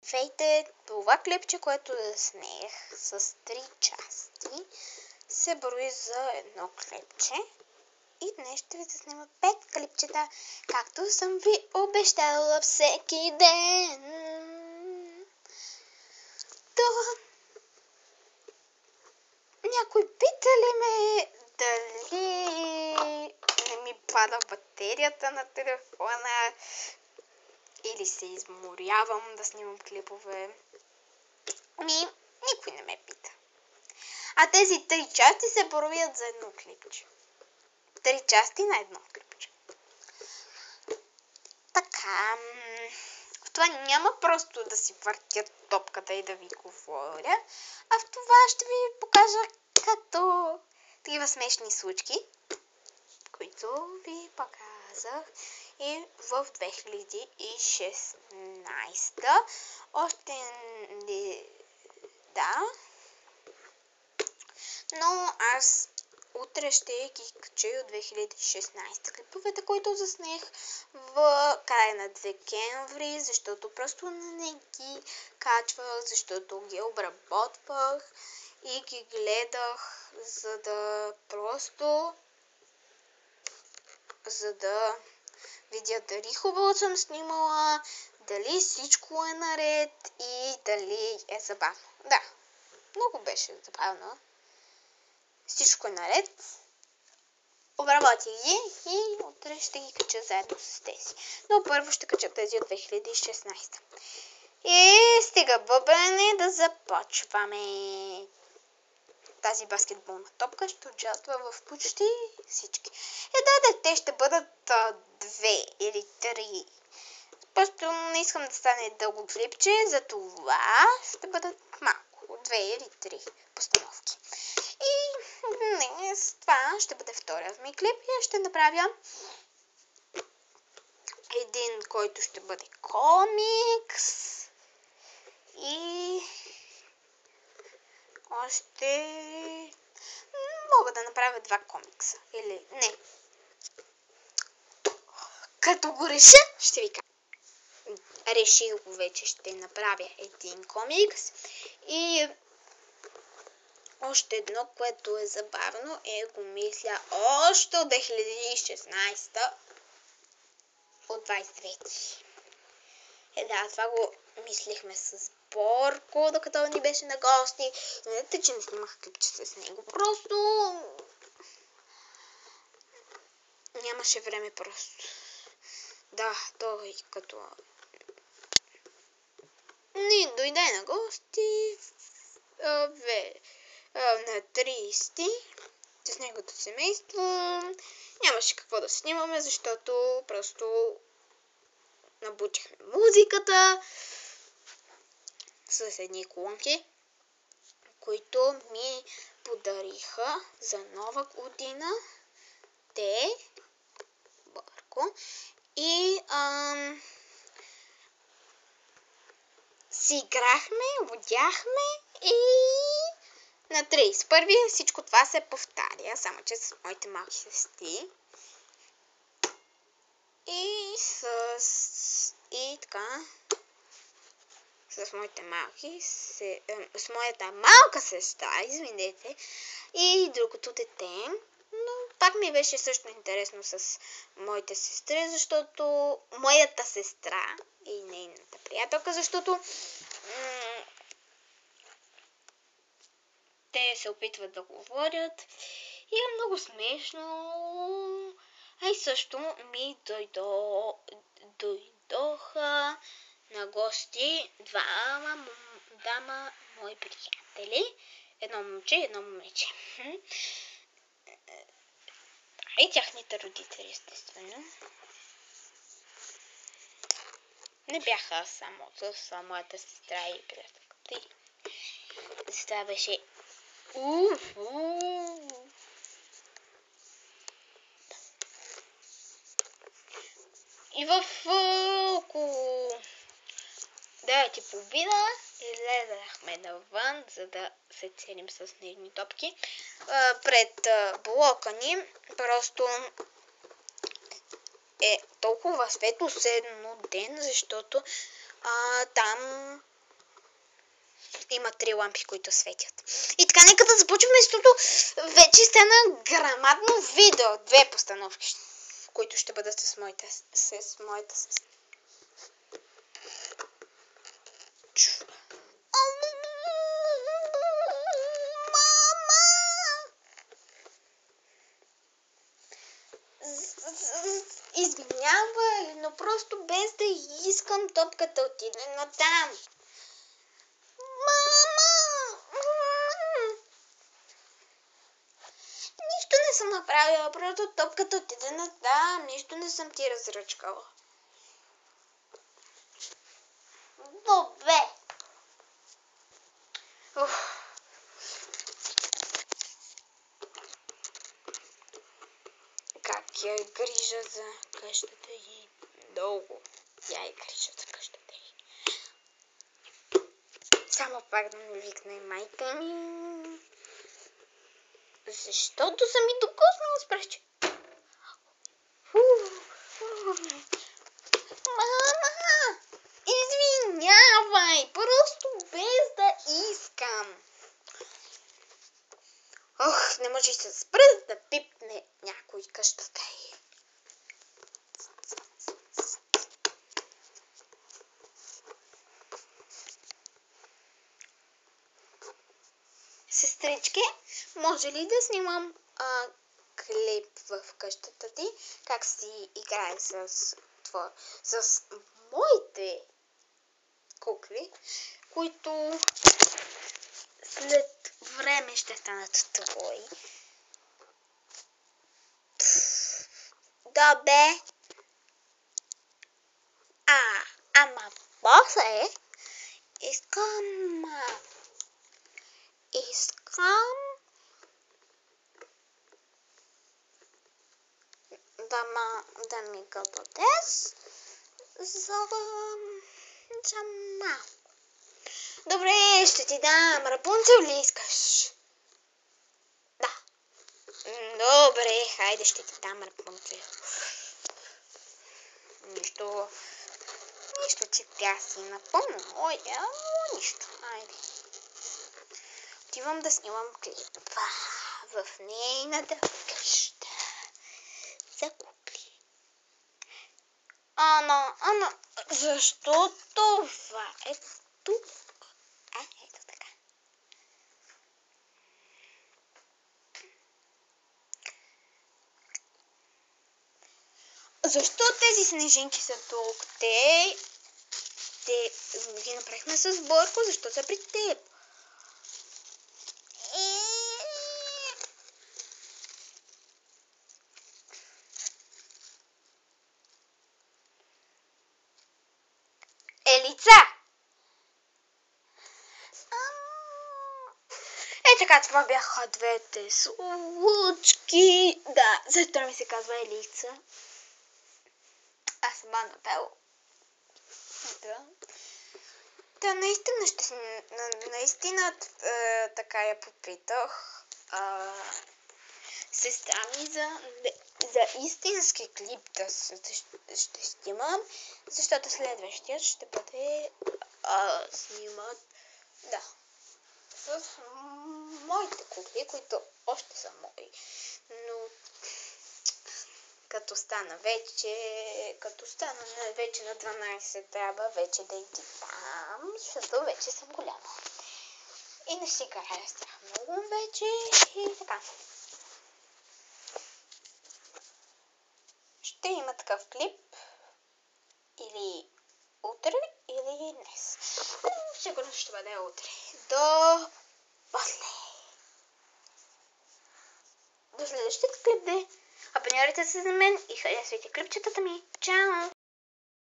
Здравейте, това клипче, което заснех с 3 части, се брои за едно клипче. И днес ще ви заснема 5 клипчета, както съм ви обещала всеки ден. Някой пита ли ме дали не ми пада батерията на телефона или се изморявам да снимам клипове? Никой не ме пита. А тези 3 части се броят за едно клипче. 3 части на едно клипче. Така, в това няма просто да си въртя топката и да ви говоря, а в това ще ви покажа като такива смешни случки, които ви показах и в 2016. Още не... Да. Но аз утре ще ги кача от 2016 клиповете, които заснех в края на декември, защото просто не ги качвах, защото ги обработвах и ги гледах, за да видя дали хубаво съм снимала, дали всичко е наред и дали е забавно. Да, много беше забавно. Всичко е наред. Обработих ги и утре ще ги кача заедно с тези. Но първо ще кача тези от 2016. И стига бъбрене, да започваме. Тази баскетболна топка ще участва в почти всички. Те ще бъдат 2 или 3. Просто не искам да стане дълго клипче, затова ще бъдат малко. 2 или 3 постановки. И днес това ще бъде вторият ми клип и ще направя един, който ще бъде комикс и още мога да направя 2 комикса или не. Като го реша, ще ви кажа. Реших го вече, ще направя един комикс и още едно, което е забавно, го мисля още от 2016 от 29. Това го мислихме с Борко, докато ни беше на гости. Не дайте, че не снимах клипче с него. Просто нямаше време просто. Да, той като не дойде на гости на 30 с неговото семейство. Нямаше какво да снимаме, защото просто набучихме музиката с едни колонки, които ми подариха за Нова година Бърко. И си играхме, водяхме и на 31 всичко това се повтаря, само че с моите малки сестри. И така с моите с моята малка сестра, извинете, и другото дете. Но пак ми беше също интересно с моите сестри, защото моята сестра и нейната приятелка, защото те се опитват да говорят и е много смешно. А и също ми дойдоха на гости двама мои приятели. Едно момче и едно момиче. И тяхните родители, естествено. Не бяха само с моята сестра и приятелката. Това беше и в около 9:30 излезахме навън, за да се целим с снежни топки. Пред блока ни просто е толкова светло седно ден, защото там Има 3 лампи, които светят. И така, нека да започваме, защото вече стана грамадно видео. 2 постановки, които ще бъдат с моята сестра. Извинявай, но просто без да искам топката отиде натам. Мама! Нищо не съм направила, просто топката отиде натам. Нищо не съм ти разръчкала. Добре. Как я грижа за къщата й. Много я е грижа за къщата й. Само пак да ми викне майка ми. Защото съм и докоснала с пръче. Мама! Извинявай! Просто без да искам. Ох, не може се спра да пипне някой къщата й. Сестрички, може ли да снимам клип в къщата ти? Как си играе с моите кукли, които след време ще станат твои. Добре. Ама после искам да ми го дадеш за малко. Добре, ще ти дам. Рапунцел ли искаш? Да. Добре, хайде, ще ти дам Рапунцел. Нищо, че тя си напълно моя, но нищо. Хайде. Отивам да снимам клип в нейната къща за кукли. Ана, защо това е тук? Ето така. Защо тези снежинки са тук? Те ги направихме с Борко, защо са при теб? Елица! Така, това бяха двете случки. Да, защо ми се казва Елица? Аз сама напело. Да, наистина така я попитах сестра ми за истински клип ще снимам, защото следващият ще бъде снимат с моите кукли, които още са мои, но като стана вече на 12, трябва вече да ги дам, защото вече съм голяма. И не си играя с тях много вече и така. Ще има такъв клип или утре, или днес. Сигурно ще бъде утре. До после. До следващия клип, Абонирайте се за мен и харесвайте клипчетата ми. Чао!